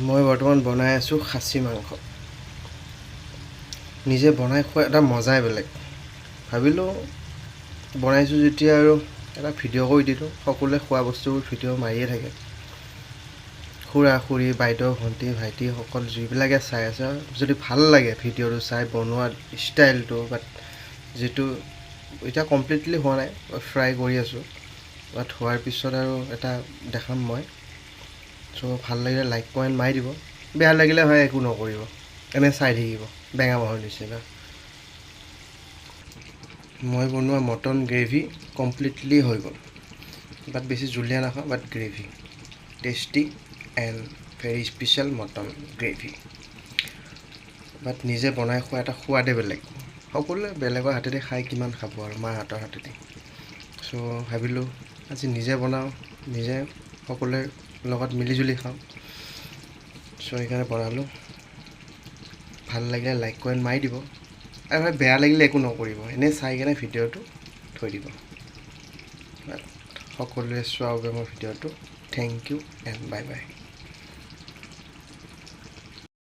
মই বৰ্তমান বনাই আছোঁ খাচী মাংস। নিজে বনাই খোৱা এটা মজাই বেলেগ। ভাবিলোঁ বনাইছোঁ যেতিয়া আৰু এটা ভিডিঅ' কৰি দিলোঁ। সকলোৱে খোৱা বস্তুবোৰ ভিডিঅ' মাৰিয়ে থাকে। খুৰা খুৰী বাইদেউ ভণ্টি ভাইটি সকলো যিবিলাকে চাই আছে, যদি ভাল লাগে ভিডিঅ'টো চাই বনোৱা ষ্টাইলটো, বাট যিটো এতিয়া কমপ্লিটলি হোৱা নাই, ফ্ৰাই কৰি আছোঁ, বাট হোৱাৰ পিছত আৰু এটা দেখাম মই। চ' ভাল লাগিলে লাইক কমেণ্ট মাৰি দিব, বেয়া লাগিলে হয় একো নকৰিব, এনে চাই থাকিব বেঙা মানুহৰ নিচিনা। মই বনোৱা মটন গ্ৰেভি কমপ্লিটলি হৈ গ'ল, বাট বেছি জুলীয়া নাখাওঁ, but gravy tasty and very special mutton gravy. But নিজে বনাই খোৱা এটা সোৱাদে বেলেগ। সকলোৱে বেলেগৰ হাতেদি খাই কিমান খাব আৰু মাৰ হাতৰ হাতেদি। চ' ভাবিলোঁ আজি নিজে বনাওঁ, নিজে সকলোৰে লগত মিলিজুলি খাওঁ। চ' সেইকাৰণে বনালোঁ। ভাল লাগিলে লাইক কমেণ্ট মাৰি দিব, আৰু বেয়া লাগিলে একো নকৰিব, এনেই চাই কিনে ভিডিঅ'টো থৈ দিব। সকলোৱে চোৱাৰ বাবে মোৰ ভিডিঅ'টো thank you and bye by.